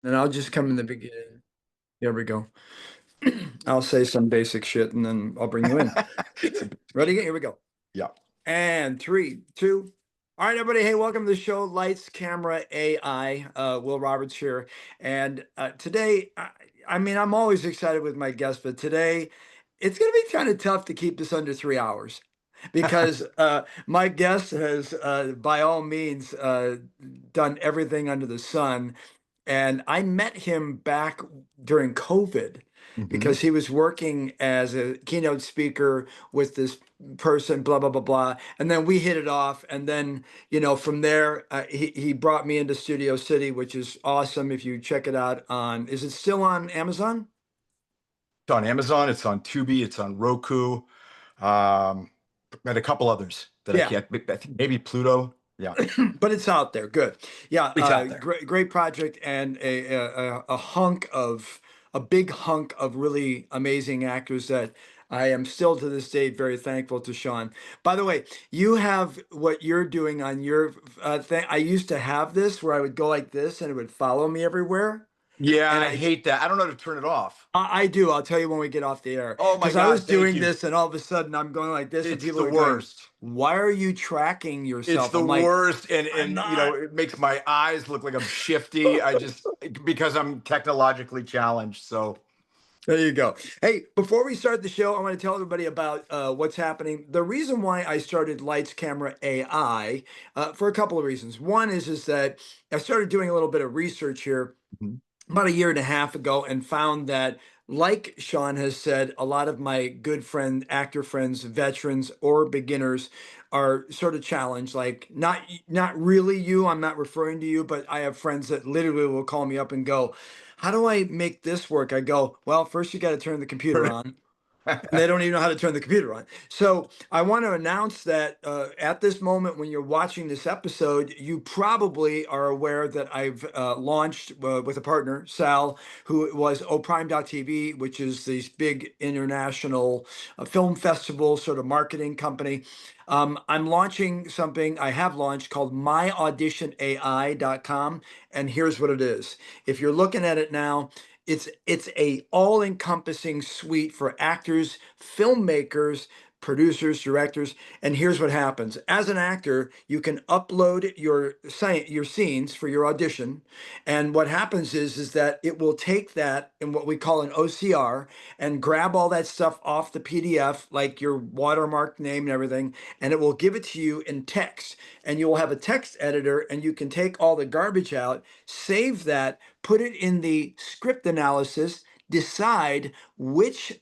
And I'll just come in the beginning. Here we go. I'll say some basic shit and then I'll bring you in. Ready? Here we go. Yeah. And 3, 2. All right, everybody. Hey, welcome to the show. Lights, camera, AI. Will Roberts here. And today, I mean, I'm always excited with my guests, but today it's going to be kind of tough to keep this under 3 hours because my guest has, by all means, done everything under the sun. And I met him back during COVID Mhm. because he was working as a keynote speaker with this person, blah, blah, blah, blah. And then we hit it off. And then, from there, he brought me into Studio City, which is awesome. If you check it out is it still on Amazon? It's on Amazon, it's on Tubi, it's on Roku, um, and a couple others that I Yeah. can't. I think maybe Pluto. Yeah, But it's out there. Good. Yeah. it's out there. Great project and a big hunk of really amazing actors that I am still to this day very thankful to Sean. By the way, you have what you're doing on your thing. I used to have this where I would go like this and it would follow me everywhere. Yeah, And I hate that. I don't know how to turn it off. I do. I'll tell you when we get off the air. Oh my Because I was God, thank doing you. this and all of a sudden I'm going like this and It's people the are going, worst. why are you tracking It's yourself? the I'm like, worst, and I'm and not. it makes my eyes look like I'm shifty. I just because I'm technologically challenged. So There you go. Hey, before we start the show, I want to tell everybody about what's happening. The reason why I started Lights Camera AI for a couple of reasons. One is that I started doing a little bit of research here Mhm. about a year and a half ago and found that, like Sean has said, a lot of my good friend, actor friends, veterans or beginners are sort of challenged. Like not really you. I'm not referring to you, but I have friends that literally will call me up and go, "How do I make this work?" I go, "Well, first you got to turn the computer on." And they don't even know how to turn the computer on. So I want to announce that at this moment, when you're watching this episode, you probably are aware that I've launched with a partner, Sal, who was oprime.tv, which is this big international film festival sort of marketing company. I'm launching something I have launched called myauditionai.com. And here's what it is. If you're looking at it now, it's a all-encompassing suite for actors, filmmakers, producers, directors. And here's what happens. As an actor, you can upload your scenes for your audition. And what happens is that it will take that in what we call an OCR and grab all that stuff off the PDF, like your watermark name and everything, and it will give it to you in text. And you will have a text editor and you can take all the garbage out, save that, put it in the script analysis, decide which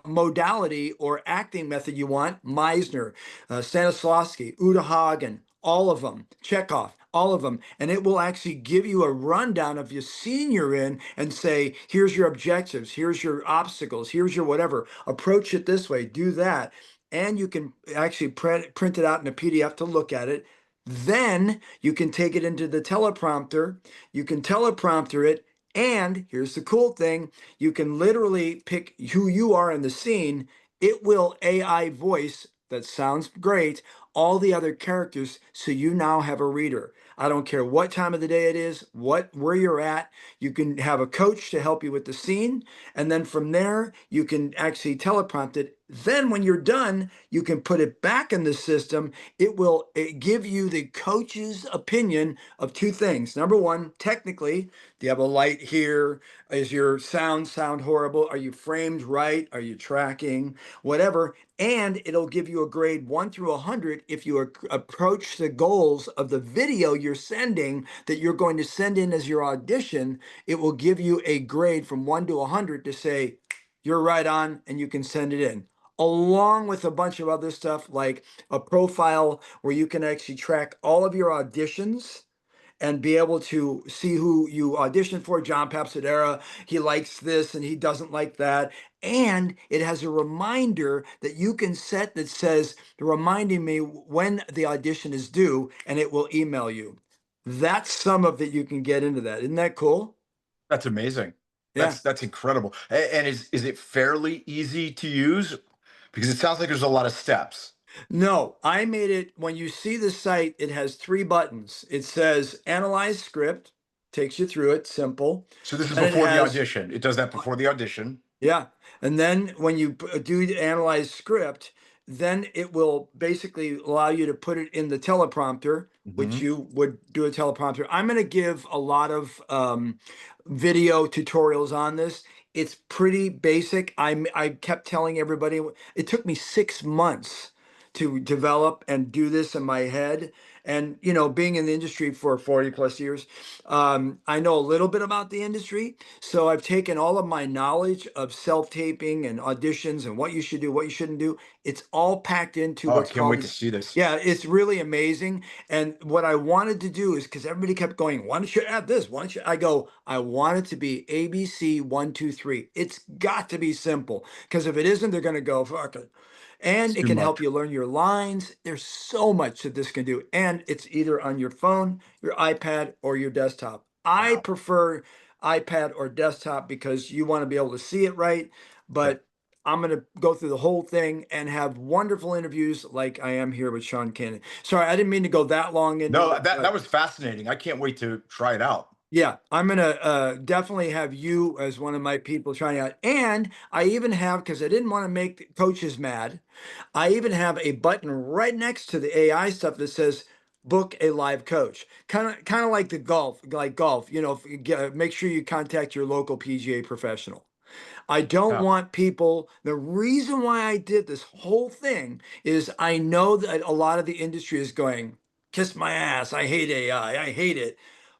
modality or acting method you want. Meisner, Stanislavski, Uta Hagen, all of them, Chekhov, all of them. And it will actually give you a rundown of your scene you're in and say, here's your objectives, here's your obstacles, here's your whatever. Approach it this way, do that. And you can actually print it out in a PDF to look at it. Then you can take it into the teleprompter. You can teleprompter it. And here's the cool thing, you can literally pick who you are in the scene. It will AI voice, that sounds great, all the other characters, so you now have a reader. I don't care what time of the day it is, where you're at. You can have a coach to help you with the scene, and then from there you can actually teleprompt it. Then when you're done, you can put it back in the system. It will give you the coach's opinion of two things. Number one, technically, do you have a light here? Is your sound horrible? Are you framed right? Are you tracking? Whatever. And it'll give you a grade 1 through 100 if you approach the goals of the video you're sending that you're going to send in as your audition. It will give you a grade from 1 to 100 to say, you're right on, and you can send it in. Along with a bunch of other stuff like a profile where you can actually track all of your auditions and be able to see who you auditioned for. John Papsadera, he likes this and he doesn't like that. And it has a reminder that you can set that says, reminding me when the audition is due, and it will email you. That's some of it you can get into that. Isn't that cool? that's amazing. Yeah. That's incredible. And is it fairly easy to use? Because it sounds like there's a lot of steps. No, I made it. When you see the site, it has 3 buttons. It says analyze script, takes you through it, simple. So this is Then it before the has audition. It does that before the audition. yeah, and then when you do the analyze script, then it will basically allow you to put it in the teleprompter, which Hmm. you would do a teleprompter. I'm going to give a lot of video tutorials on this. It's pretty basic. I kept telling everybody it took me 6 months to develop and do this in my head. And being in the industry for 40 plus years, I know a little bit about the industry. So I've taken all of my knowledge of self-taping and auditions and what you should do, what you shouldn't do. It's all packed into Oh, I what's can't wait called, to see this. yeah, it's really amazing. And what I wanted to do is because everybody kept going, why don't you add this? Why don't you? I go, I want it to be ABC 1, 2, 3. It's got to be simple because if it isn't, they're going to go, fuck it. It's And it too can help much. you learn your lines. There's so much that this can do. And it's either on your phone, your iPad, or your desktop. I Wow. prefer iPad or desktop because you want to be able to see it right. Yep. But I'm going to go through the whole thing and have wonderful interviews like I am here with Sean Kanan. Sorry, I didn't mean to go that long into No, it, that but was fascinating. I can't wait to try it out. yeah, I'm going to definitely have you as one of my people trying out. And I even have, because I didn't want to make the coaches mad, I even have a button right next to the AI stuff that says book a live coach. Kind of like the golf, like golf, make sure you contact your local PGA professional. I don't Yeah. want people, the reason why I did this whole thing is I know that a lot of the industry is going, kiss my ass. I hate AI. I hate it.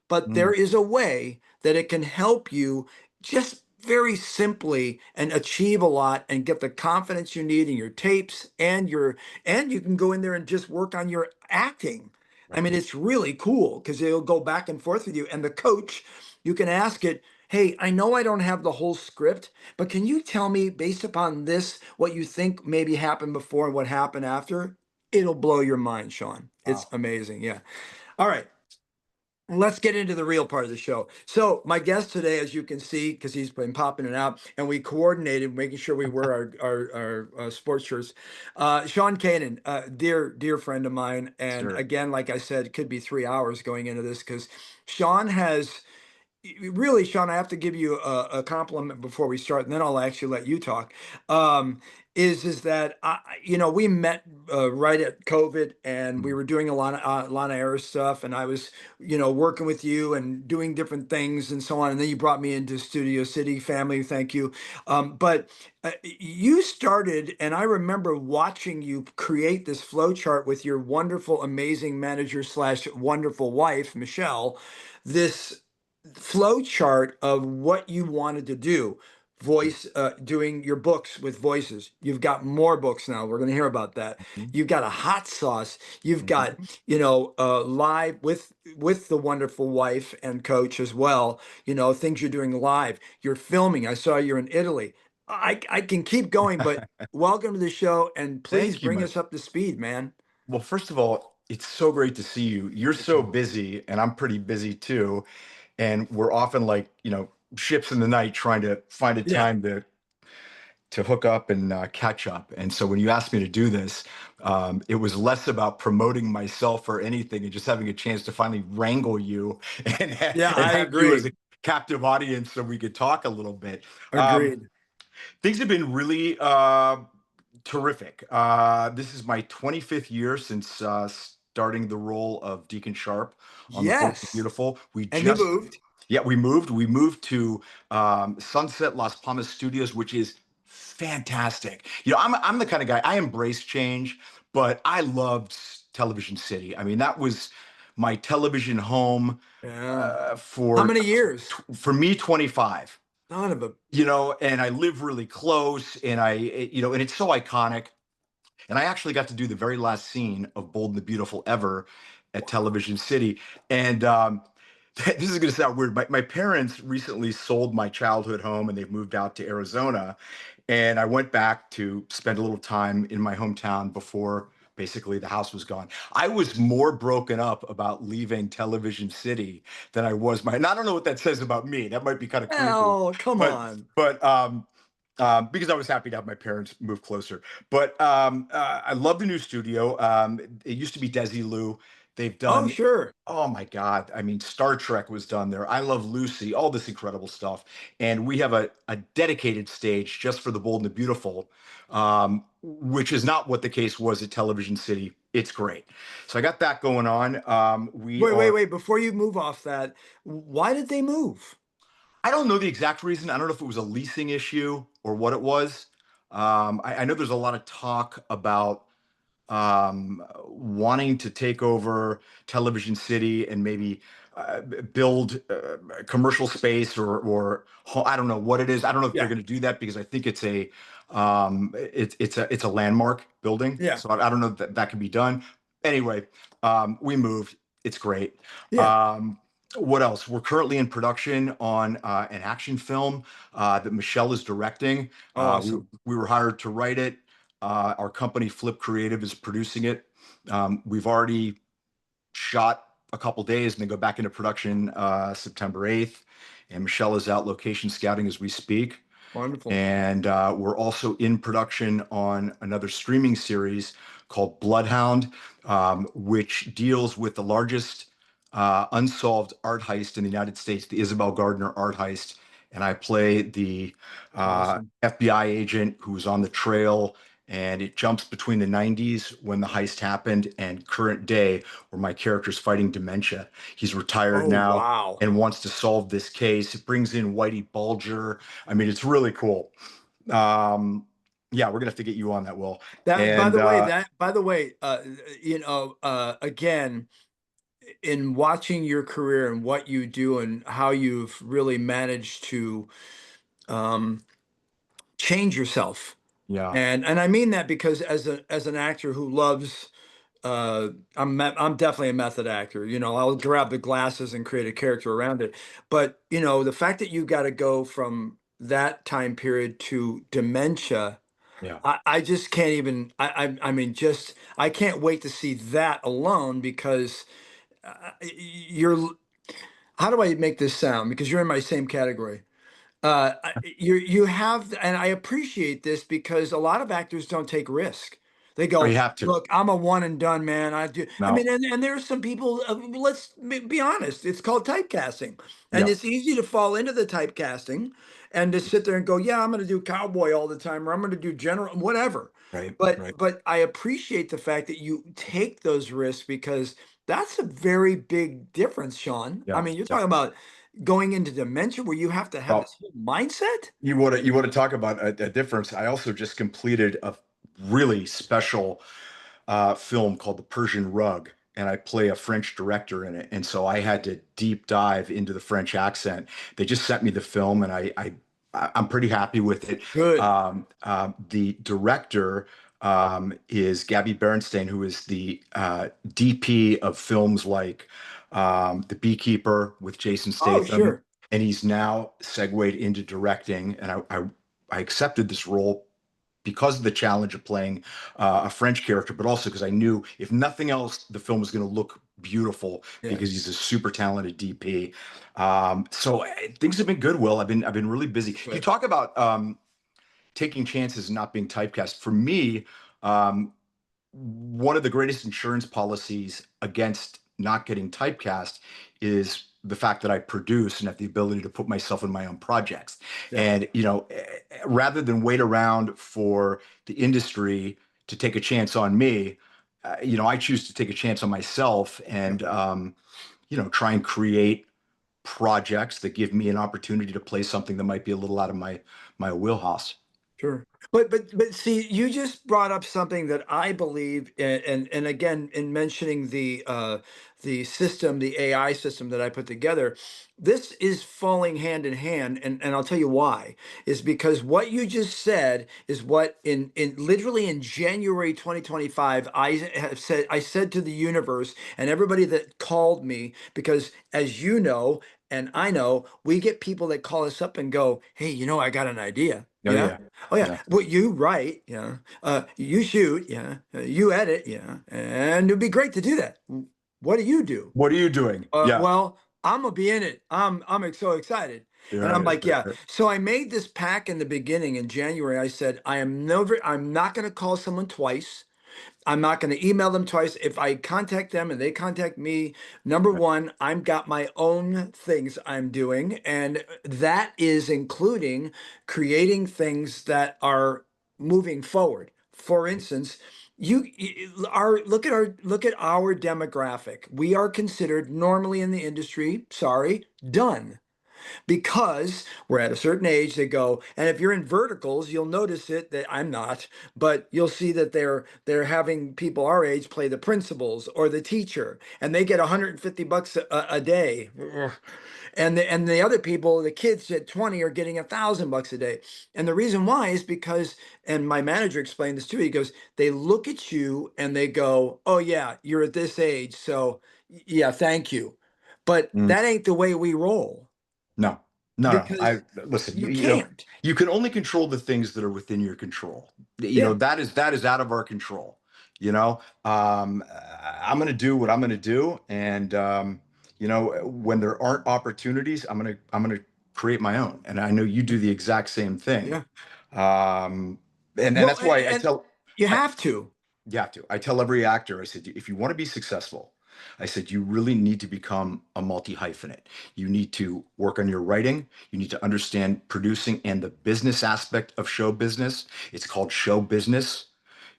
But there Mm. is a way that it can help you just very simply and achieve a lot and get the confidence you need in your tapes and you can go in there and just work on your acting. I mean, Right. it's really cool because it'll go back and forth with you. And the coach, you can ask it, hey, I know I don't have the whole script, but can you tell me, based upon this, what you think maybe happened before and what happened after? It'll blow your mind, Sean. It's Wow. amazing. Yeah. All right. Let's get into the real part of the show. So, my guest today, as you can see, because he's been popping it out, and we coordinated making sure we wear our sports shirts. Sean Kanan, dear friend of mine, and Sure. again, like I said, it could be 3 hours going into this because Sean has really, Sean, I have to give you a compliment before we start, and then I'll actually let you talk. Um, is that we met right at COVID, and we Mm. were doing a lot of air stuff, and I was working with you and doing different things and so on, and then you brought me into Studio City family. Thank you, but you started, and I remember watching you create this flow chart with your wonderful, amazing manager slash wonderful wife, Michelle. This flow chart of what you wanted to do voice doing your books with voices. You've got more books now, we're going to hear about that. Mhm. You've got a hot sauce, you've got Mhm. live with the wonderful wife and coach as well, things you're doing live, you're filming. I saw you're in Italy. I can keep going, but welcome to the show and please Thank you, bring man. us up to speed, man. Well, first of all, it's so great to see you. You're You so too. busy, and I'm pretty busy too. And we're often like, ships in the night trying to find a Yeah. time to hook up and catch up. And so when you asked me to do this, it was less about promoting myself or anything, and just having a chance to finally wrangle you and Yeah, and I have you as agree. a captive audience so we could talk a little bit. Um, Agreed. Things have been really terrific. This is my 25th year since starting the role of Deacon Sharpe on the Bold and Yes. Beautiful. And you moved. Yeah, we moved. We moved to Sunset Las Palmas Studios, which is fantastic. I'm the kind of guy, I embrace change, but I loved Television City. I mean, that was my television home Yeah. How for many years? for me 25. Son of a And I live really close, and and it's so iconic. And I actually got to do the very last scene of Bold and the Beautiful ever at wow. Television City. And this is going to sound weird. My parents recently sold my childhood home, and they've moved out to Arizona. And I went back to spend a little time in my hometown before basically the house was gone. I was more broken up about leaving Television City than I was and I don't know what that says about me. That might be kind of creepy, Oh, come but on. but because I was happy to have my parents move closer. But I love the new studio. It used to be Desilu. They've Oh, done, sure. oh my God. I mean, Star Trek was done there. I Love Lucy, all this incredible stuff. And we have a dedicated stage just for the Bold and the Beautiful, which is not what the case was at Television City. It's great. So I got that going on. We Wait, wait, are, wait. Before you move off that, why did they move? I don't know the exact reason. I don't know if it was a leasing issue or what it was. I know there's a lot of talk about wanting to take over Television City and maybe build commercial space or I don't know what it is. I don't know if they're Yeah, going to do that because I think it's a landmark building. yeah, So I don't know that that can be done. Anyway, we moved. It's great. yeah. Um, what else? We're currently in production on an action film that Michelle is directing. Awesome. We were hired to write it. Our company, Flip Creative, is producing it. We've already shot a couple days and then go back into production September 8th. And Michelle is out location scouting as we speak. Wonderful. And we're also in production on another streaming series called Bloodhound, which deals with the largest unsolved art heist in the United States, the Isabel Gardner art heist. And I play the Awesome. FBI agent who's on the trail. And it jumps between the 90s when the heist happened and current day where my character's fighting dementia. He's retired Oh, now wow. and wants to solve this case. It brings in Whitey Bulger. I mean, it's really cool. Um, yeah, we're gonna have to get you on that, Will. That, by And the way, again, in watching your career and what you do and how you've really managed to um, change yourself. yeah, And I mean that because as an actor who loves I'm definitely a method actor. I'll grab the glasses and create a character around it. But the fact that you got to go from that time period to dementia, yeah. I just can't even I mean just I can't wait to see that alone because you're how do I make this sound? Because you're in my same category. You have, and I appreciate this because a lot of actors don't take risk. They Oh, you go, have to. look, I'm a one and done man. I do. I mean, No. and there are some people. Be honest. It's called typecasting, and Yeah. it's easy to fall into the typecasting, and to sit there and go, yeah, I'm going to do cowboy all the time, or I'm going to do general, whatever. Right. But Right. but I appreciate the fact that you take those risks because that's a very big difference, Sean. I Yeah. mean, you're Yeah. talking about going into dementia where you have to have Well, this whole mindset. you want to talk about a difference? I also just completed a really special film called The Persian Rug, and I play a French director in it. And so I had to deep dive into the French accent. They just sent me the film, and I'm pretty happy with it. Good. The director is Gabby Bernstein, who is the DP of films like The Beekeeper with Jason Oh, Statham, sure. and he's now segued into directing. And I accepted this role because of the challenge of playing a French character, but also because I knew if nothing else, the film was going to look beautiful because he's Yes. a super talented DP. Things have been good, Will. I've been really busy. You Good. talk about taking chances and not being typecast. For me, um, one of the greatest insurance policies against not getting typecast is the fact that I produce and have the ability to put myself in my own projects. Yeah. And, rather than wait around for the industry to take a chance on me, I choose to take a chance on myself Yeah. and, try and create projects that give me an opportunity to play something that might be a little out of my wheelhouse. Sure. But see, you just brought up something that I believe, and again, in mentioning the system, the AI system that I put together, this is falling hand in hand, and I'll tell you why. Is because what you just said is what in literally in January 2025, I said to the universe and everybody that called me, because as you know, and I know, we get people that call us up and go, hey, I got an idea. Oh Yeah. yeah, Oh yeah, yeah. well, you write, yeah, you shoot, yeah, you edit, yeah, and it'd be great to do that. What do you do? What are you doing? Yeah. Well, I'm gonna be in it. I'm so excited, and I'm Right, like, yeah. right. So I made this pack in the beginning in January. I said, I'm not gonna call someone twice. I'm not going to email them twice. If I contact them and they contact me, number one, I've got my own things I'm doing, and that is including creating things that are moving forward. For instance, look at our demographic. We are considered normally in the industry, sorry, done, because we're at a certain age. They go, and if you're in verticals, you'll notice it, that I'm not, but you'll see that they're having people our age play the principals or the teacher, and they get 150 bucks a day. And the other people, the kids at 20, are getting 1,000 bucks a day. And the reason why is because, and my manager explained this too, he goes, they look at you and they go, oh yeah, you're at this age, so yeah, thank you. But Mm. that ain't the way we roll, No, no, no. I because listen. you You know, can't. you can only control the things that are within your control. Yeah, That is out of our control. You know, I'm going to do what I'm going to do, and when there aren't opportunities, I'm going to create my own. And I know you do the exact same thing. yeah. Um, and Well, that's why and you I have to. you have to. I tell every actor, I said, if you want to be successful, I said, you really need to become a multi-hyphenate. You need to work on your writing. You need to understand producing and the business aspect of show business. It's called show business,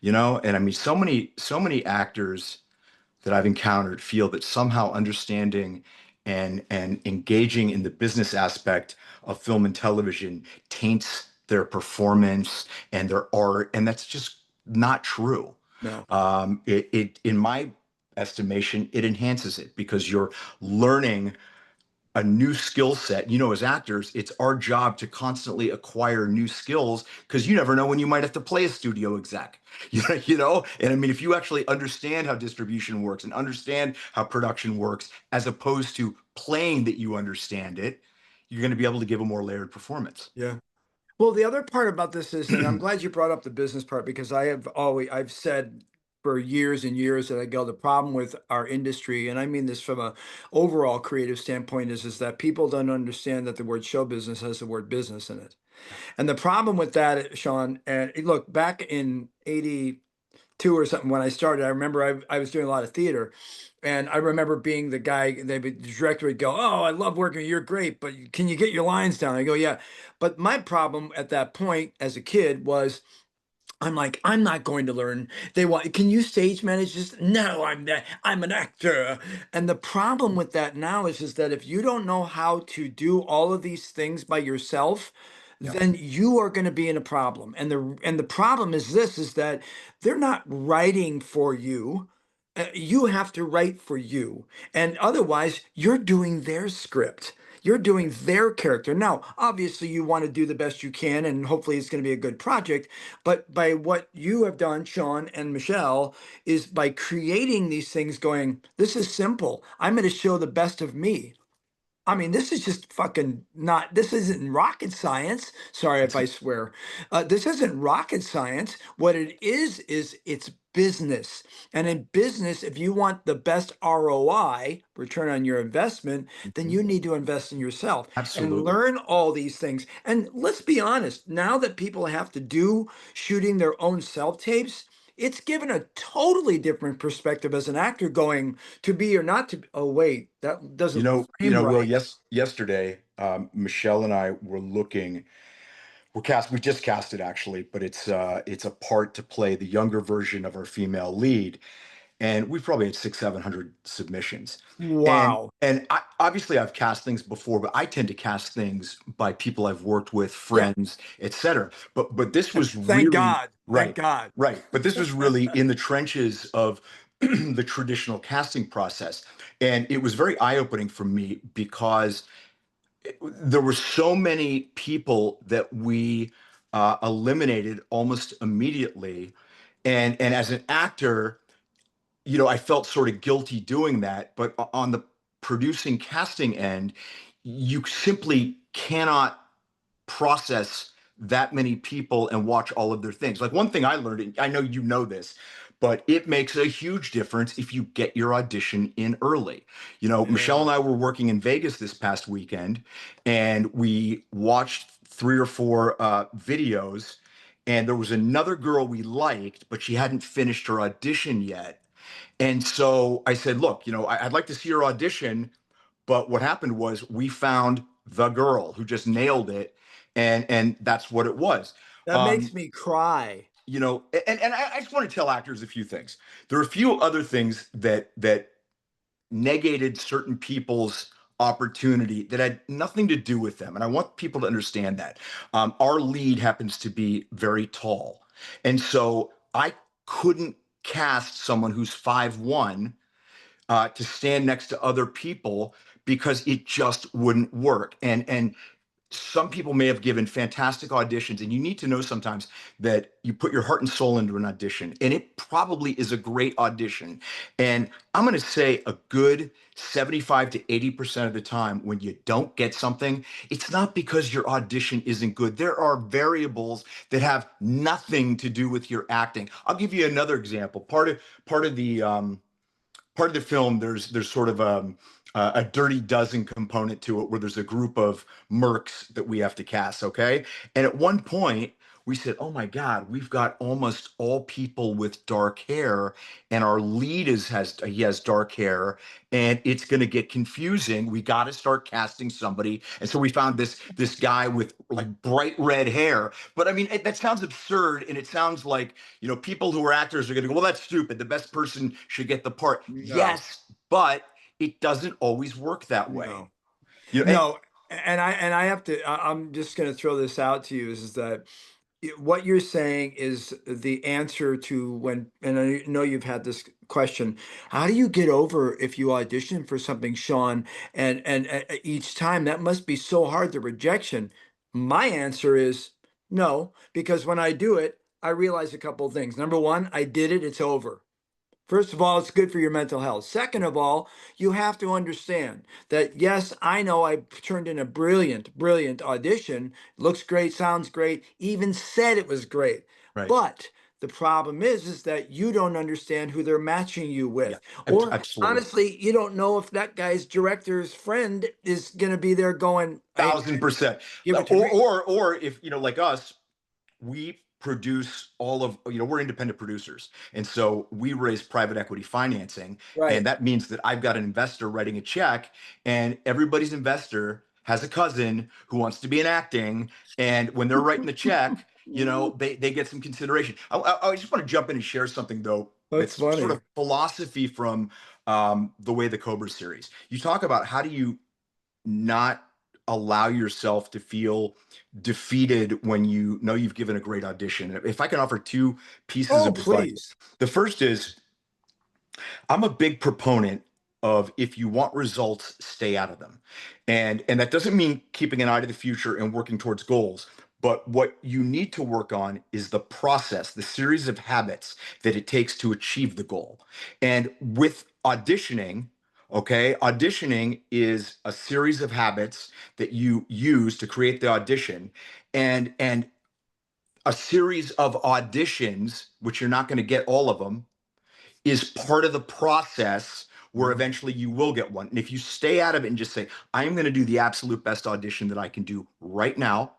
and I mean, so many actors that I've encountered feel that somehow understanding and engaging in the business aspect of film and television taints their performance and their art, and that's just not true. No. It in my estimation, it enhances it because you're learning a new skill set. As actors, it's our job to constantly acquire new skills because you never know when you might have to play a studio exec. And I mean, if you actually understand how distribution works and understand how production works, as opposed to playing that you understand it, you're going to be able to give a more layered performance. Yeah. Well, the other part about this is, and I'm glad you brought up the business part, because I've said for years and years that I go, the problem with our industry, and I mean this from a overall creative standpoint, is that people don't understand that the word show business has the word business in it. And the problem with that, Sean, and look, back in 82 or something when I started, I remember I was doing a lot of theater. And I remember being the guy, the director would go, oh, I love working, you're great, but can you get your lines down? I go, yeah. But my problem at that point as a kid was, I'm like, I'm not going to learn. They want, can you stage manage this? No, I'm an actor. And the problem with that now is that if you don't know how to do all of these things by yourself, Yeah, then you are going to be in a problem. And the problem is this, is that they're not writing for you. You have to write for you. And otherwise, you're doing their script. You're doing their character. Now, obviously, you want to do the best you can, and hopefully it's going to be a good project. But by what you have done, Sean and Michelle, is by creating these things, going, this is simple. I'm going to show the best of me. I mean, this is just fucking not, this isn't rocket science. Sorry if it's I swear. This isn't rocket science. What it is it's business. And in business, if you want the best ROI, return on your investment, then Mhm. you need to invest in yourself and Absolutely. learn all these things. And let's be honest, now that people have to do shooting their own self tapes, it's given a totally different perspective as an actor, going to be or not to be. Oh, wait, that doesn't frame Will, right. yesterday, Michelle and I were looking. We just cast it actually, but it's a part to play the younger version of our female lead, and we've probably had 600-700 submissions. And Wow. obviously I've cast things before, but I tend to cast things by people I've worked with, Yeah. friends, etc. But this was Thank really God. Thank right, God. right. But this was really in the trenches of the traditional casting process, and it was very eye-opening for me because there were so many people that we eliminated almost immediately, and as an actor, I felt sort of guilty doing that. But on the producing casting end, you simply cannot process that many people and watch all of their things. Like, one thing I learned, and I know you know this, but it makes a huge difference if you get your audition in early. Michelle Yeah. and I were working in Vegas this past weekend, and we watched 3 or 4 videos, and there was another girl we liked, but she hadn't finished her audition yet. And so I said, look, I'd like to see her audition. But what happened was we found the girl who just nailed it. And that's what it was. That Um, makes me cry. and I just want to tell actors a few things. There are a few other things that negated certain people's opportunity that had nothing to do with them. And I want people to understand that. Our lead happens to be very tall. And so I couldn't cast someone who's 5'1" to stand next to other people because it just wouldn't work. And some people may have given fantastic auditions, and you need to know sometimes that you put your heart and soul into an audition, and it probably is a great audition. And I'm going to say a good 75 to 80% of the time when you don't get something, it's not because your audition isn't good. There are variables that have nothing to do with your acting. I'll give you another example. Part of the film, there's sort of a Dirty Dozen component to it, where there's a group of mercs that we have to cast. Okay, and at one point we said, "Oh my God, we've got almost all people with dark hair, and our lead he has dark hair, and it's going to get confusing. We got to start casting somebody." And so we found this guy with like bright red hair. But I mean, that sounds absurd, and it sounds like people who are actors are going to go, "Well, that's stupid. The best person should get the part." No, Yes, but it doesn't always work that way. no, You know, and no. And I have to. I'm just going to throw this out to you is that what you're saying is the answer to when, and I know you've had this question, how do you get over if you audition for something, Sean, and each time that must be so hard, the rejection? My answer is no, because when I do it, I realize a couple of things. Number one, I did it, it's over. First of all, it's good for your mental health. Second of all, you have to understand that, yes, I know I turned in a brilliant, brilliant audition. Looks great, sounds great, even said it was great. right. But the problem is that you don't understand who they're matching you Yeah, with. Or absolutely. honestly, you don't know if that guy's director's friend is going to be there going, hey, man, 1000%. give Uh, it to Or, me. or, or if, like us, we produce we're independent producers. And so we raise private equity financing. And Right. that means that I've got an investor writing a check, and everybody's investor has a cousin who wants to be in acting. And when they're writing the check, they get some consideration. I just want to jump in and share something, though, That's that's sort funny. of philosophy from the way the Cobra series. You talk about how do you not allow yourself to feel defeated when you know you've given a great audition. If I can offer two pieces Oh, of advice, please. the first is I'm a big proponent of if you want results, stay out of them. And that doesn't mean keeping an eye to the future and working towards goals. But what you need to work on is the process, the series of habits that it takes to achieve the goal. And with auditioning, okay, auditioning is a series of habits that you use to create the audition. And a series of auditions, which you're not going to get all of them, is part of the process where Mhm. eventually you will get one. And if you stay out of it and just say, I'm going to do the absolute best audition that I can do right now,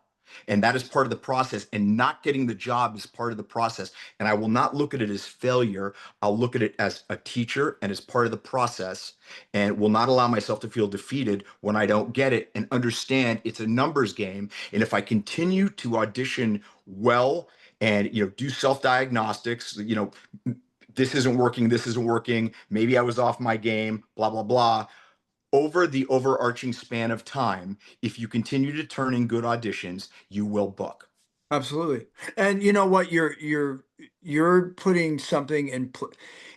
and that is part of the process, and not getting the job is part of the process. And I will not look at it as failure. I'll look at it as a teacher and as part of the process, and will not allow myself to feel defeated when I don't get it, and understand it's a numbers game. And if I continue to audition well and do self-diagnostics, this isn't working, maybe I was off my game, blah blah blah, over the overarching span of time, if you continue to turn in good auditions, you will book. Absolutely. And you know what? You're putting something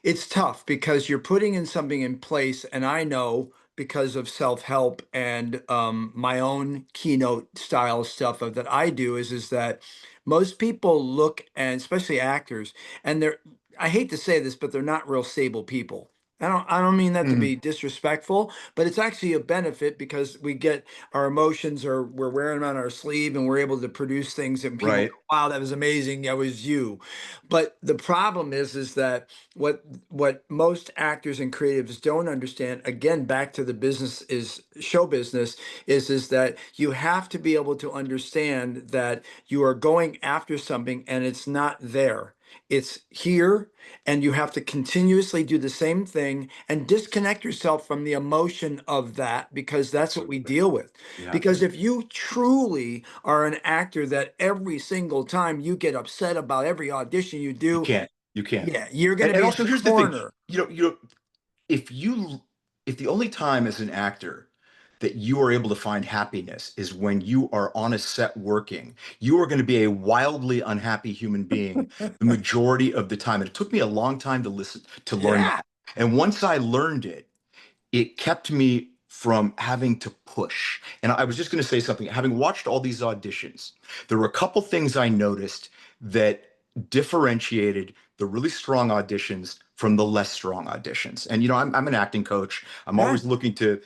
it's tough because you're putting in something in place, and I know because of self-help and my own keynote style stuff that I do is that most people look, and especially actors, and I hate to say this, but they're not real stable people. I don't mean that to Mm, be disrespectful, but it's actually a benefit because we get our emotions, or we're wearing them on our sleeve, and we're able to produce things and people right. go, wow, that was amazing. That was you. But the problem is that what most actors and creatives don't understand, again, back to the business is show business, is that you have to be able to understand that you are going after something and it's not there. It's here, and you have to continuously do the same thing and disconnect yourself from the emotion of that, because that's what we Absolutely. deal with. You have Because to. if you truly are an actor that every single time you get upset about every audition you You do, can't. You can't. yeah, you're going to And be in also, the here's the thing. corner. You know, if you if the only time as an actor that you are able to find happiness is when you are on a set working, you are going to be a wildly unhappy human being the majority of the time. And it took me a long time to learn Yeah. that. And once I learned it, it kept me from having to push. And I was just going to say something. Having watched all these auditions, there were a couple things I noticed that differentiated the really strong auditions from the less strong auditions. And, I'm an acting coach. I'm Yeah. always looking to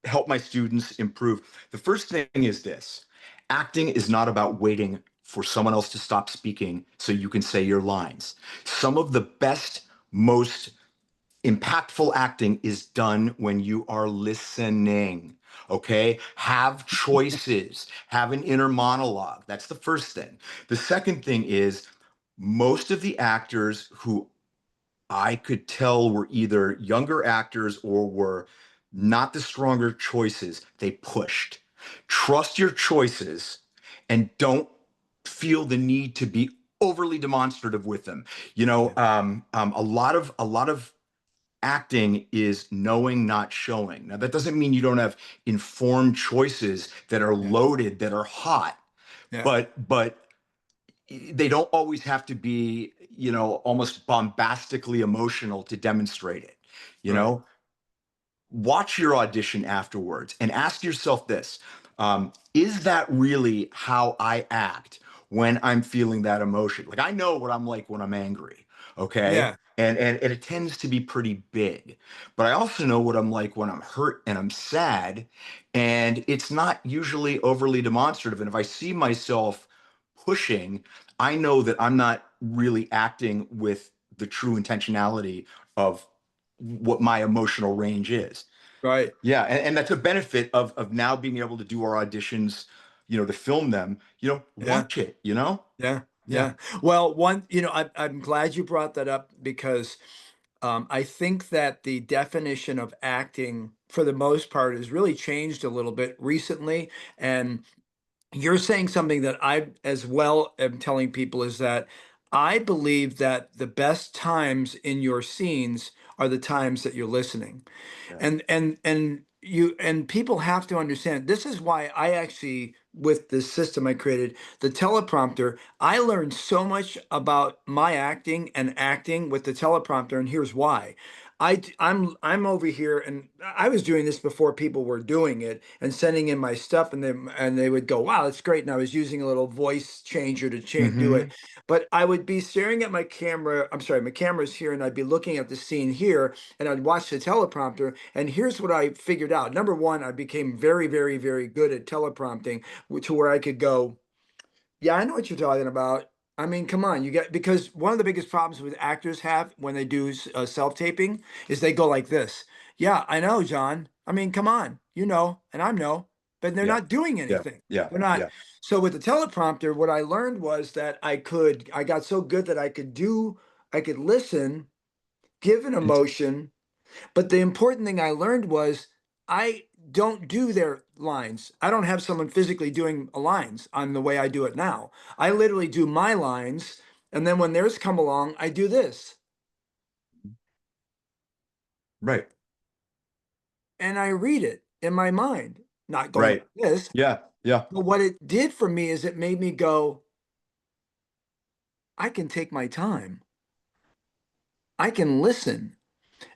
help my students improve. The first thing is this: acting is not about waiting for someone else to stop speaking so you can say your lines. Some of the best, most impactful acting is done when you are listening. Okay. Have choices, have an inner monologue. That's the first thing. The second thing is most of the actors who I could tell were either younger actors or were not the stronger choices, they pushed. Trust your choices and don't feel the need to be overly demonstrative with them. Yeah. A lot of acting is knowing, not showing. Now, that doesn't mean you don't have informed choices that are Yeah. loaded, that are hot, Yeah. but they don't always have to be, almost bombastically emotional to demonstrate it. You Right. know, watch your audition afterwards and ask yourself this: is that really how I act when I'm feeling that emotion? Like, I know what I'm like when I'm angry, okay? Yeah. And it tends to be pretty big. But I also know what I'm like when I'm hurt and I'm sad, and it's not usually overly demonstrative. And if I see myself pushing, I know that I'm not really acting with the true intentionality of what my emotional range is. Right. Yeah, and that's a benefit of now being able to do our auditions, to film them, Yeah. watch it. Yeah. Yeah, Yeah. Well, I'm glad you brought that up, because I think that the definition of acting, for the most part, has really changed a little bit recently. And you're saying something that I as well am telling people, is that I believe that the best times in your scenes are the times that you're listening. yeah, And people have to understand, this is why I actually, with this system I created, the teleprompter, I learned so much about my acting and acting with the teleprompter. And here's why. I'm over here, and I was doing this before people were doing it, and sending in my stuff, and they would go, wow, that's great. And I was using a little voice changer to do hmm it. But I would be staring at my camera. I'm sorry, my camera's here, and I'd be looking at the scene here, and I'd watch the teleprompter. And here's what I figured out. Number one, I became very, very, very good at teleprompting, to where I could go, yeah, I know what you're talking about. I mean, come on, you get, because one of the biggest problems with actors have when they do self-taping is they go like this. Yeah, I know, John. I mean, come on, and I know, but they're yeah, not doing yeah, anything. yeah, They're not. yeah. So with the teleprompter, what I learned was that I got so good that I could listen, give an And emotion, but the important thing I learned was I don't do their lines. I don't have someone physically doing lines on the way I do it now. I literally do my lines, and then when theirs come along, I do this, right, and I read it in my mind, not going right, like this. yeah, yeah. But what it did for me is it made me go, I can take my time. I can listen.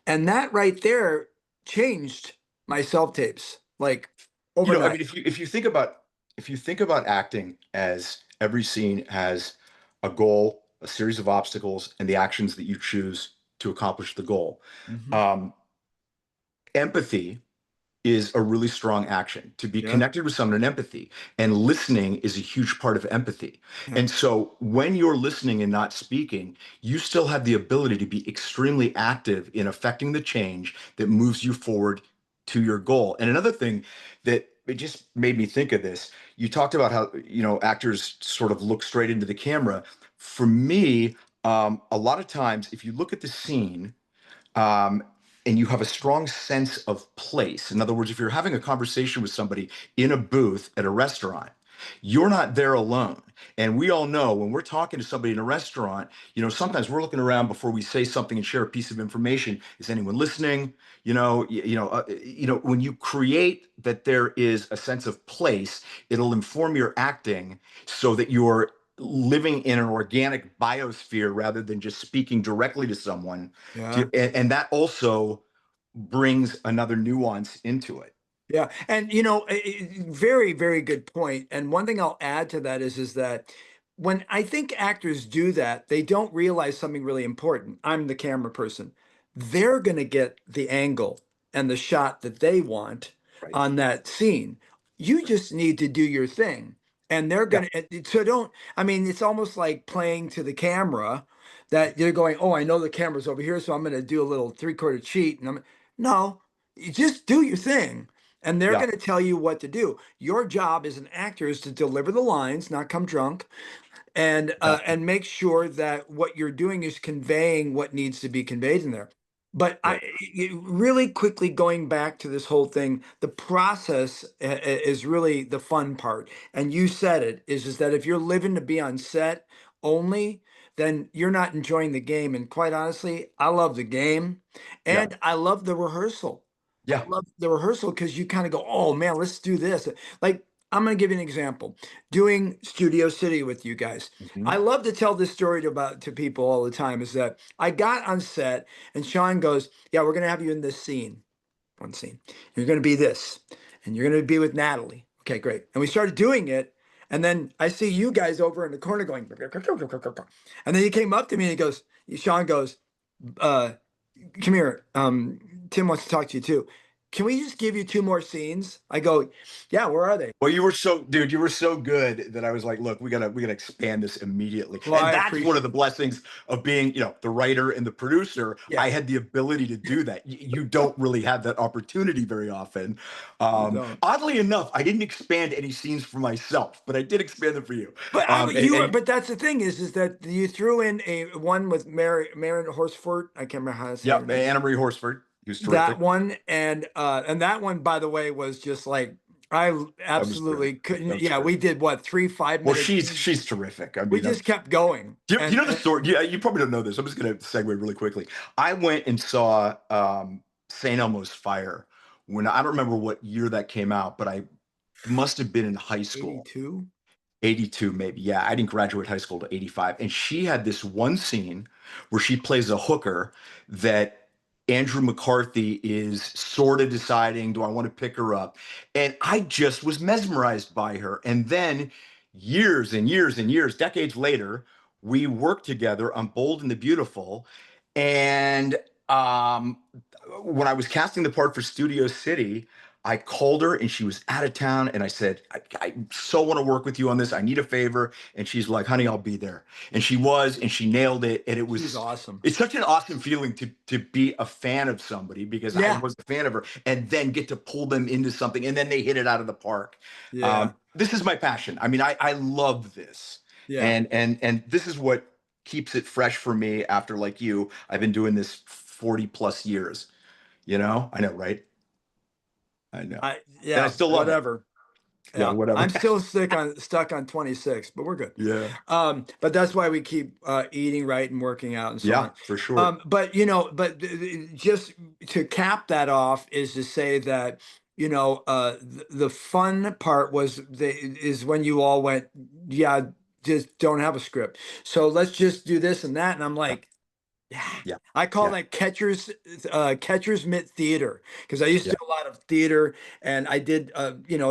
And that right there changed my self tapes like I overnight. mean, if you think about acting as every scene has a goal, a series of obstacles, and the actions that you choose to accomplish the goal. Hmm. Um, Empathy is a really strong action. To be Yeah. connected with someone in empathy, and listening is a huge part of empathy. Yeah. And so when you're listening and not speaking, you still have the ability to be extremely active in affecting the change that moves you forward to your goal. And another thing that it just made me think of this, you talked about how, actors sort of look straight into the camera. For me, a lot of times, if you look at the scene, um, and you have a strong sense of place. In other words, if you're having a conversation with somebody in a booth at a restaurant, you're not there alone. And we all know when we're talking to somebody in a restaurant, sometimes we're looking around before we say something and share a piece of information. Is anyone listening? When you create that there is a sense of place, it'll inform your acting so that you're living in an organic biosphere rather than just speaking directly to someone Yeah. and that also brings another nuance into it. Yeah, and very, very good point. And one thing I'll add to that is that when I think actors do that, they don't realize something really important. I'm the camera person. They're going to get the angle and the shot that they want Right. on that scene. You just need to do your thing. And they're Yeah. going to, so don't, I mean, it's almost like playing to the camera that you're going, oh, I know the camera's over here, so I'm going to do a little three-quarter cheat. And no, you just do your thing and they're Yeah. going to tell you what to do. Your job as an actor is to deliver the lines, not come drunk, Exactly. and make sure that what you're doing is conveying what needs to be conveyed in there. But Right. really quickly going back to this whole thing, the process is really the fun part. And you said it is that if you're living to be on set only, then you're not enjoying the game. And quite honestly, I love the game, Yeah. and I love the rehearsal. I Yeah. love the rehearsal because you kind of go, oh man, let's do this. Like, I'm going to give you an example. Doing Studio City with you guys. I Mhm. love to tell this story to people all the time is that I got on set and Sean goes, yeah, we're going to have you in this scene, one scene. You're going to be this, and you're going to be with Natalie. Okay, great. And we started doing it. And then I see you guys over in the corner going, and then he came up to me and he goes, Sean goes, uh, come here. Tim wants to talk to you too. Can we just give you two more scenes? I go, yeah, where are they? Well, dude, you were so good that I was like, look, we gotta expand this immediately. Well, And I that's one of appreciate the it. blessings of being, the writer and the producer. Yeah, I had the ability to do that. You don't really have that opportunity very often. you don't. Oddly enough, I didn't expand any scenes for myself, but I did expand them for you. But And, you were, and but that's the thing is that you threw in a one with Marin Horsford. I can't remember how to say yeah, her name. Anna Marie Horsford, he was That terrific. one and that one, by the way, was just like I That was great. absolutely That couldn't. was Yeah, great. we did what, three five Well, minute she's scenes. she's terrific. I We mean, just kept going, do you know the story? Yeah, you probably don't know this. I'm just going to segue really quickly. I went and saw St. Elmo's Fire when I don't remember what year that came out, but I must have been in high school, 82. 82 maybe. Yeah, I didn't graduate high school to 85. And she had this one scene where she plays a hooker that Andrew McCarthy is sort of deciding, do I want to pick her up? And I just was mesmerized by her. And then years and years and years, decades later, we worked together on Bold and the Beautiful. And um, when I was casting the part for Studio City, I called her and she was out of town. And I said, I so want to work with you on this. I need a favor. And she's like, honey, I'll be there. And she was, and she nailed it. And She's awesome. it's such an awesome feeling to be a fan of somebody because I Yeah, was a fan of her and then get to pull them into something and then they hit it out of the park. yeah, This is my passion. I mean, I love this. yeah. And this is what keeps it fresh for me after like you. I've been doing this 40 plus years. I know, right? I know. And I Yeah, still love it. whatever. Yeah, Yeah, whatever. I'm still stuck on 26, but we're good. Yeah. But that's why we keep eating right and working out and so Yeah, on. for sure. But just to cap that off is to say that the fun part is when you all went, yeah, just don't have a script. So let's just do this and that. And I'm Yeah. like, yeah, Yeah. I call Yeah. that catcher's mitt theater because I used to Yeah. do a lot of theater and I did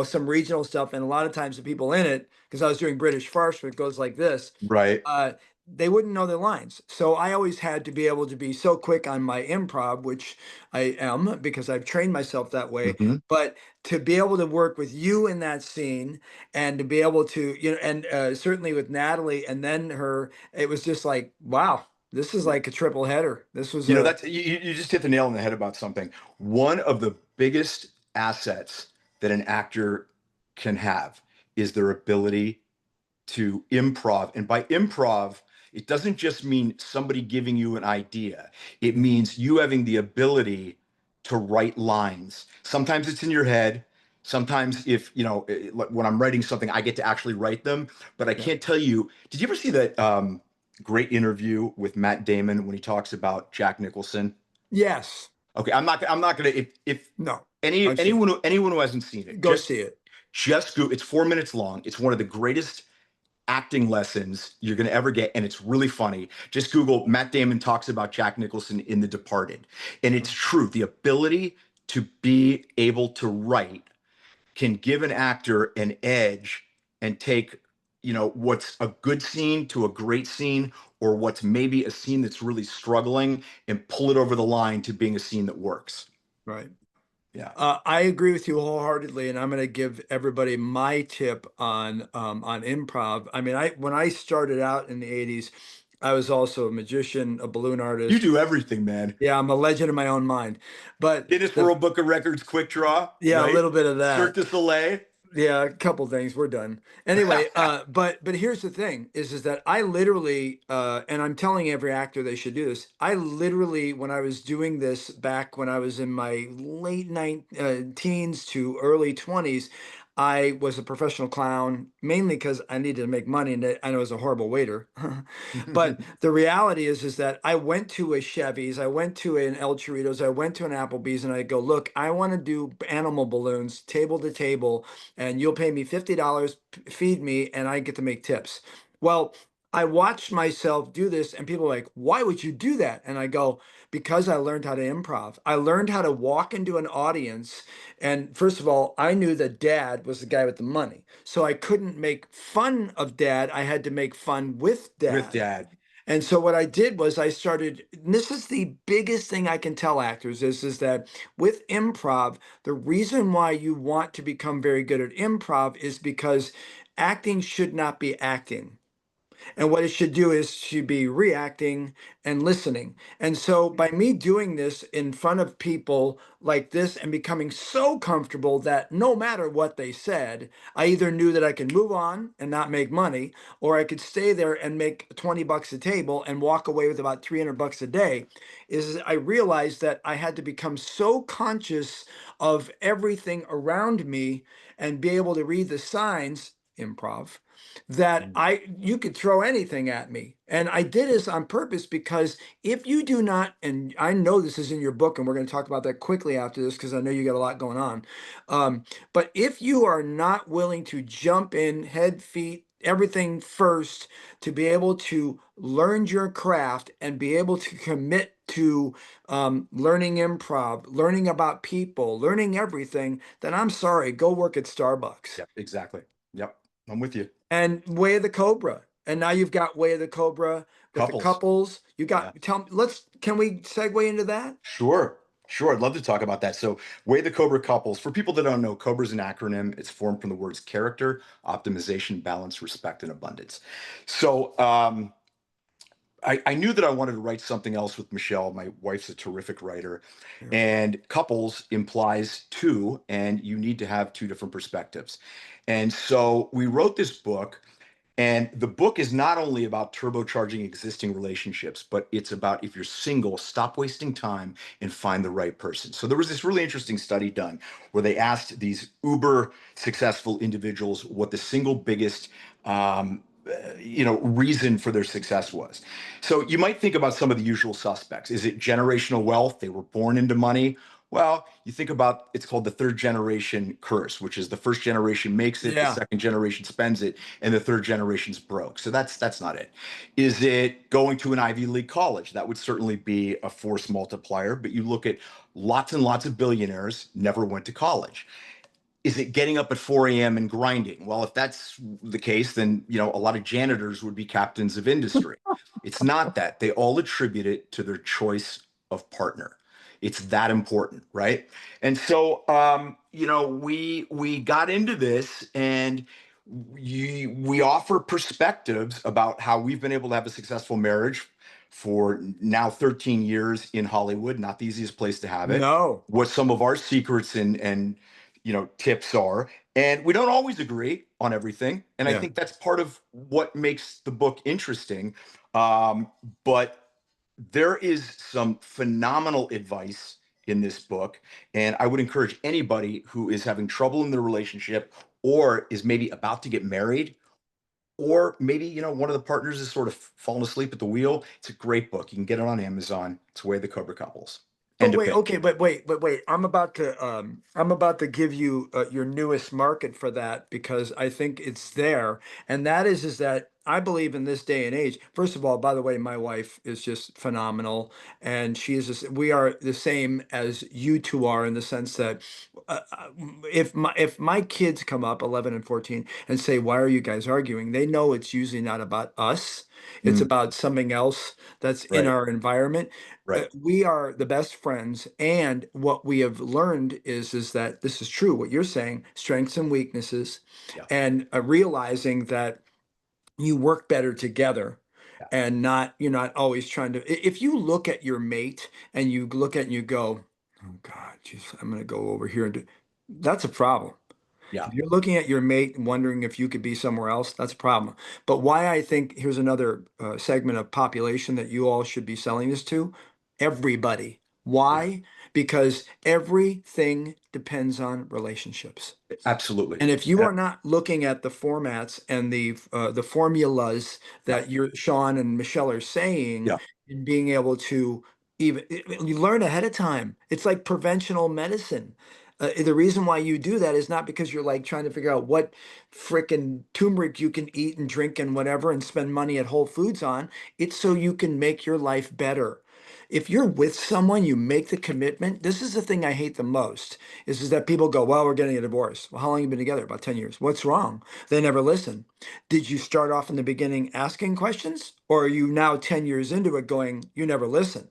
some regional stuff and a lot of times the people in it because I was doing British farce, where it goes like this. Right. Uh, they wouldn't know their lines. So I always had to be able to be so quick on my improv, which I am because I've trained myself that way. Mhm. But to be able to work with you in that scene and to be able to, and certainly with Natalie and then her, it was just like, wow, this is like a triple header. This was a, That's you just hit the nail on the head about something. One of the biggest assets that an actor can have is their ability to improv. And by improv, it doesn't just mean somebody giving you an idea. It means you having the ability to write lines. Sometimes it's in your head. Sometimes if, like when I'm writing something, I get to actually write them, but I yeah. can't tell you. Did you ever see that great interview with Matt Damon when he talks about Jack Nicholson? Yes. Okay, I'm not gonna if No, I've seen anyone who hasn't seen it. it, Go see it. just go. It's 4 minutes long. It's one of the greatest acting lessons you're going to ever get, and it's really funny. Just Google Matt Damon talks about Jack Nicholson in The Departed, and it's true. The ability to be able to write can give an actor an edge and take what's a good scene to a great scene, or what's maybe a scene that's really struggling, and pull it over the line to being a scene that works. Right. Yeah. I agree with you wholeheartedly, and I'm going to give everybody my tip on improv. I mean, when I started out in the '80s, I was also a magician, a balloon You artist. do everything, man. Yeah, I'm a legend in my own mind. But Guinness the World Book of Records quick draw, yeah, a right? little bit of Cirque that. du Soleil. Yeah, a couple things. We're done. Anyway, but here's the thing: is that I literally, and I'm telling every actor they should do this. I literally, when I was doing this back when I was in my late teens to early 20s, I was a professional clown mainly because I needed to make money, and I was a horrible waiter. But the reality is that I went to a Chevy's, I went to an El Choritos, I went to an Applebee's, and I go, look, I want to do animal balloons, table to table, and you'll pay me $50, feed me, and I get to make tips. Well, I watched myself do this, and people are like, why would you do that? And I go, because I learned how to improv. I learned how to walk into an audience. And first of all, I knew that dad was the guy with the money. So I couldn't make fun of dad. I had to make fun with With dad. dad. And so what I did was I started, and this is the biggest thing I can tell actors is that with improv, the reason why you want to become very good at improv is because acting should not be acting. And what it should do is should be reacting and listening. And so by me doing this in front of people like this and becoming so comfortable that no matter what they said, I either knew that I could move on and not make money, or I could stay there and make 20 bucks a table and walk away with about 300 bucks a day, is I realized that I had to become so conscious of everything around me and be able to read the signs, improv, that Mm. you could throw anything at me. And I did this on purpose because if you do not, and I know this is in your book, and we're going to talk about that quickly after this because I know you got a lot going on. But if you are not willing to jump in head, feet, everything first to be able to learn your craft and be able to commit to learning improv, learning about people, learning everything, then I'm sorry, go work at Starbucks. Yep, exactly. Yep, I'm with you. And Way of the Cobra. And now you've got Way of the Cobra with the Couples. couples. You Yeah. got can we segue into that? Sure. Sure. I'd love to talk about that. So, Way the Cobra Couples, for people that don't know, Cobra is an acronym. It's formed from the words character, optimization, balance, respect, and abundance. So, I knew that I wanted to write something else with Michelle. My wife's a terrific writer, Yeah. and couples implies two, and you need to have two different perspectives. And so we wrote this book, and the book is not only about turbocharging existing relationships, but it's about if you're single, stop wasting time and find the right person. So there was this really interesting study done where they asked these uber successful individuals what the single biggest reason for their success was. So you might think about some of the usual suspects. Is it generational wealth? They were born into money. Well, you think about it's called the third generation curse, which is the first generation makes it, the Yeah. second generation spends it, and the third generation's broke. So that's not it. Is it going to an Ivy League college? That would certainly be a force multiplier, but you look at lots and lots of billionaires never went to college. is it getting up at 4 a.m. and grinding? Well, if that's the case, then a lot of janitors would be captains of industry. It's not that. They all attribute it to their choice of partner. It's that important, right? And so we got into this, and we offer perspectives about how we've been able to have a successful marriage for now 13 years in Hollywood, not the easiest place to have it. No. What some of our secrets and tips are. And we don't always agree on everything. And I Yeah. think that's part of what makes the book interesting. Um, but there is some phenomenal advice in this book. And I would encourage anybody who is having trouble in their relationship or is maybe about to get married, or maybe, one of the partners is sort of falling asleep at the wheel. It's a great book. You can get it on Amazon. It's Way of the Cobra Couples. But End of wait, pitch. okay, but wait. I'm about to give you your newest market for that because I think it's there, and that is that I believe in this day and age. First of all, by the way, my wife is just phenomenal, and she is just, we are the same as you two are in the sense that if my kids come up 11 and 14 and say, "Why are you guys arguing?" They know it's usually not about us; it's Mm, about something else that's in right, our environment. right. We are the best friends, and what we have learned is that this is true what you're saying, strengths and weaknesses, Yeah, and realizing that you work better together, yeah, and not, you're not always trying to, if you look at your mate and you look at and you go, oh god, geez, I'm going to go over here and do, that's a problem. yeah. If you're looking at your mate and wondering if you could be somewhere else, that's a problem. But why I think here's another segment of population that you all should be selling this to, everybody. Yeah, Why? Because everything depends on relationships. absolutely. And if you Yeah, are not looking at the formats and the formulas yeah, that you're Sean and Michelle are saying, yeah, and being able to you learn ahead of time. It's like preventional medicine. The reason why you do that is not because you're like trying to figure out what frickin' turmeric you can eat and drink and whatever and spend money at Whole Foods on. It's so you can make your life better. If you're with someone, you make the commitment. This is the thing I hate the most is that people go, well, we're getting a divorce. Well, how long have you been together? About 10 years. What's wrong? They never listen. Did you start off in the beginning asking questions? Or are you now 10 years into it going, you never listen?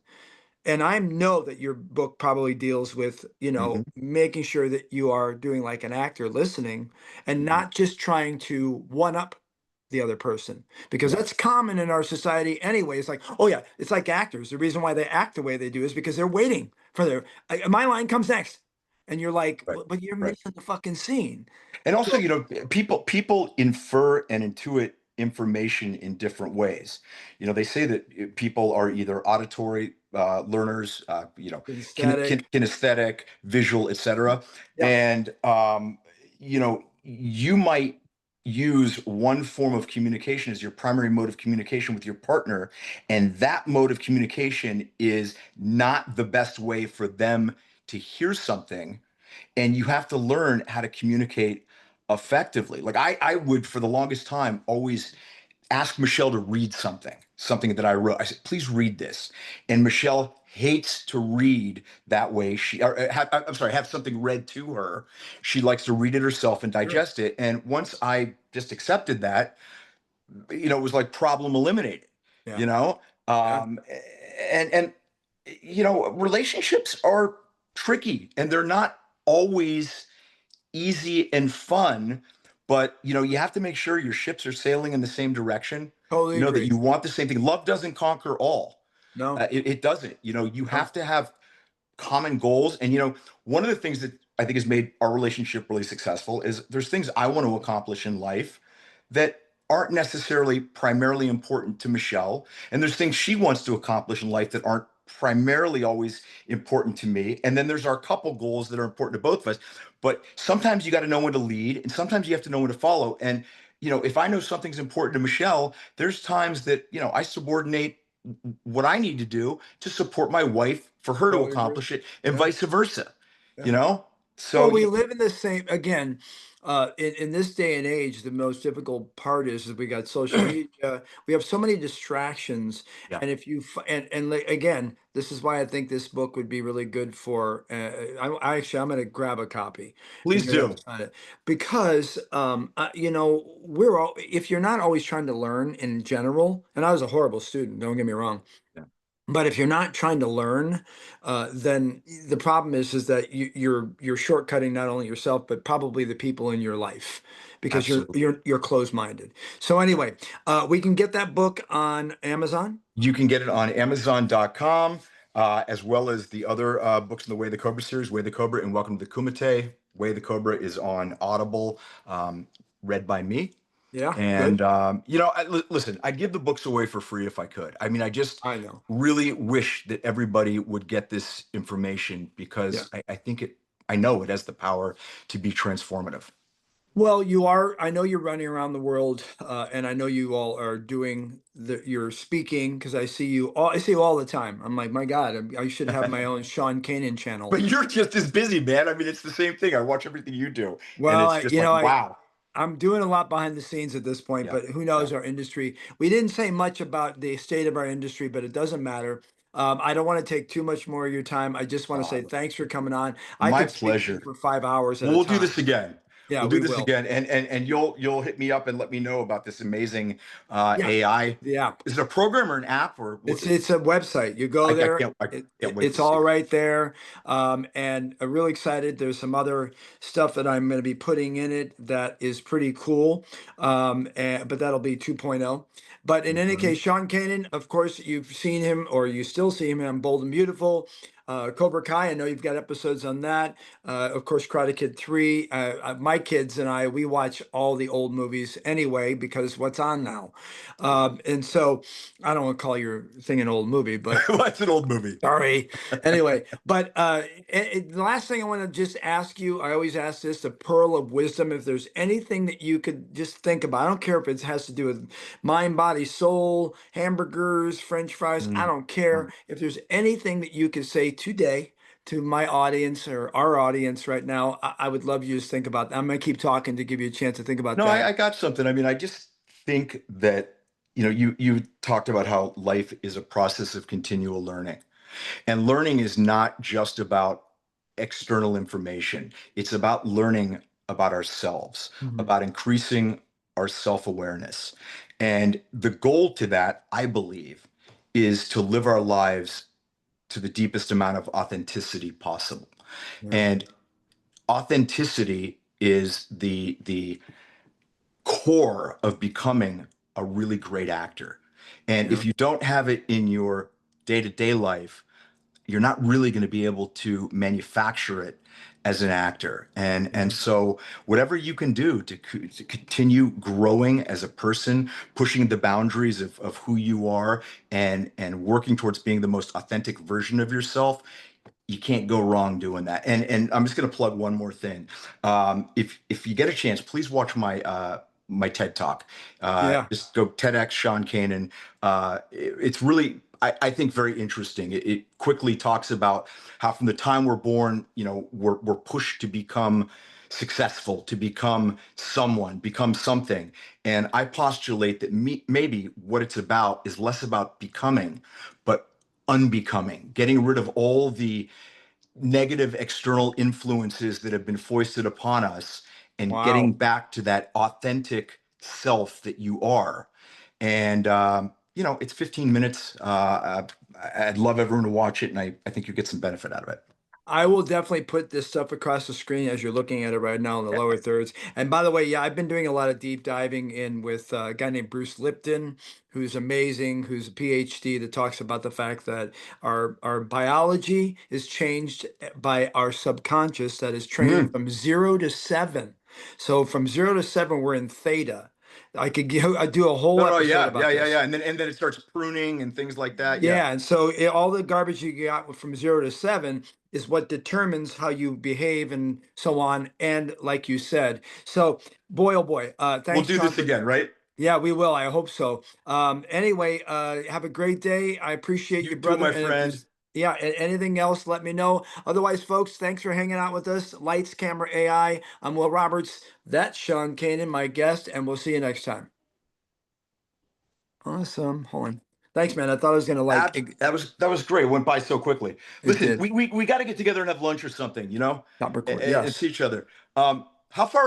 And I know that your book probably deals with, hmm, making sure that you are doing like an actor listening and hmm, not just trying to one up the other person, because yeah, that's common in our society anyway. It's like, oh yeah, it's like actors. The reason why they act the way they do is because they're waiting for their, my line comes next. And you're like, right, "Well, but you're right. missing the fucking scene." And also, So people infer and intuit information in different ways. They say that people are either auditory learners, kinesthetic. kinesthetic, visual, etc. Yeah. And you might use one form of communication as your primary mode of communication with your partner, and that mode of communication is not the best way for them to hear something, and you have to learn how to communicate effectively. Like I would, for the longest time, always ask Michelle to read something that I wrote. I said, please read this. And Michelle hates to read that way. I'm sorry, have something read to her. She likes to read it herself and Sure. digest it. And once I just accepted that, it was like problem eliminated, Yeah. you know? Yeah. Um, and relationships are tricky and they're not always easy and fun, but you have to make sure your ships are sailing in the same direction. Totally That agree. you want the same thing. Love doesn't conquer all. No, It doesn't. You no. have to have common goals. And one of the things that I think has made our relationship really successful is there's things I want to accomplish in life that aren't necessarily primarily important to Michelle, and there's things she wants to accomplish in life that aren't primarily always important to me. And then there's our couple goals that are important to both of us. But sometimes you got to know when to lead, and sometimes you have to know when to follow. And if I know something's important to Michelle, there's times that I subordinate what I need to do to support my wife for her to Totally agree. accomplish it, and Yeah. vice versa. Yeah. You know, Well, so we live in the same, again. In this day and age, the most difficult part is that we got social media. We have so many distractions, Yeah, and if you and like, again, this is why I think this book would be really good for. I'm going to grab a copy and please you're going do. to sign it because you know, we're all, if you're not always trying to learn in general, and I was a horrible student, don't get me wrong, Yeah, but if you're not trying to learn, then the problem is that you're shortcutting not only yourself but probably the people in your life because absolutely. you're closed-minded. So anyway, we can get that book on Amazon. You can get it on Amazon.com, as well as the other books in the Way the Cobra series, Way the Cobra and Welcome to the Kumite. Way the Cobra is on Audible, read by me. Yeah, And good. listen, I'd give the books away for free if I could. I mean, I just I know. really wish that everybody would get this information Yeah. because I know it has the power to be transformative. Well, you are. I know you're running around the world, and I know you all are doing you're speaking because I see you all. I see you all the time. I'm like, my God, I should have my own Sean Kanan channel. But you're just as busy, man. I mean, it's the same thing. I watch everything you do, and Well, it's just like, wow. I'm doing a lot behind the scenes at this point, Yeah, but who yeah. knows our industry? We didn't say much about the state of our industry, but it doesn't matter. I don't want to take too much more of your time. I just want to say Uh, thanks for coming on. I my could speak to you pleasure. for 5 hours at Well, a we'll do time. this again. Yeah, We'll do we this will. again, and you'll hit me up and let me know about this amazing Yeah, AI. the app. Is it a program or an app or what? It's a website. You go I there. can't I can't wait It's to see all it. right there, and I'm really excited. There's some other stuff that I'm going to be putting in it that is pretty cool, but that'll be 2.0. But in any Mhm. case, Sean Kanan, of course, you've seen him or you still see him on Bold and Beautiful. Cobra Kai, I know you've got episodes on that. Of course, Karate Kid 3. My kids and I, we watch all the old movies anyway because what's on now. And so I don't want to call your thing an old movie, but That's an old movie. sorry. Anyway, but the last thing I want to just ask you, I always ask this, the pearl of wisdom, if there's anything that you could just think about. I don't care if it has to do with mind, body, soul, hamburgers, French fries. I Mm, don't care. mm. If there's anything that you could say today to my audience or our audience right now, I would love you to think about that. I'm going to keep talking to give you a chance to think about No, that. I got something. I mean, I just think that you talked about how life is a process of continual learning. And learning is not just about external information. It's about learning about ourselves, Mhm. about increasing our self-awareness. And the goal to that, I believe, is to live our lives to the deepest amount of authenticity possible. Yeah. And authenticity is the core of becoming a really great actor. And Yeah. if you don't have it in your day-to-day life, you're not really going to be able to manufacture it as an actor. And Yeah. so whatever you can do to continue growing as a person, pushing the boundaries of who you are and working towards being the most authentic version of yourself, you can't go wrong doing that. And I'm just going to plug one more thing. If you get a chance, please watch my TED Talk. Yeah. Just go TEDx Sean Kanan. It's really, I think, very interesting. It quickly talks about how from the time we're born, we're pushed to become successful, to become someone, become something. And I postulate that maybe what it's about is less about becoming, but unbecoming, getting rid of all the negative external influences that have been foisted upon us and getting Wow. back to that authentic self that you are. And, it's 15 minutes. I'd love everyone to watch it, and I think you get some benefit out of it. I will definitely put this stuff across the screen as you're looking at it right now in the lower thirds. And by the way, yeah, I've been doing a lot of deep diving in with a guy named Bruce Lipton, who's amazing, who's a PhD that talks about the fact that our biology is changed by our subconscious that is training Mm. from 0 to 7. So from 0 to 7, we're in theta. I do a whole No, no, episode yeah, yeah, about yeah, this. yeah. And then it starts pruning and things like that. Yeah. Yeah, and so all the garbage you got from 0 to 7 is what determines how you behave and so on. And like you said, so boy, oh boy, We'll thanks, do Sean, this for again, right? yeah, we will. I hope so. Anyway, have a great day. I appreciate You you, too, brother. my And if friend. there's Yeah, anything else, let me know. Otherwise, folks, thanks for hanging out with us. Lights, camera, AI. I'm Will Roberts. That's Sean Kanan, my guest, and we'll see you next time. Awesome. Hold on. Thanks, man. I thought I was gonna like That was great. It went by so quickly. it Listen, did. we got to get together and have lunch or something, Stop and, record. and Yes. see each other. How far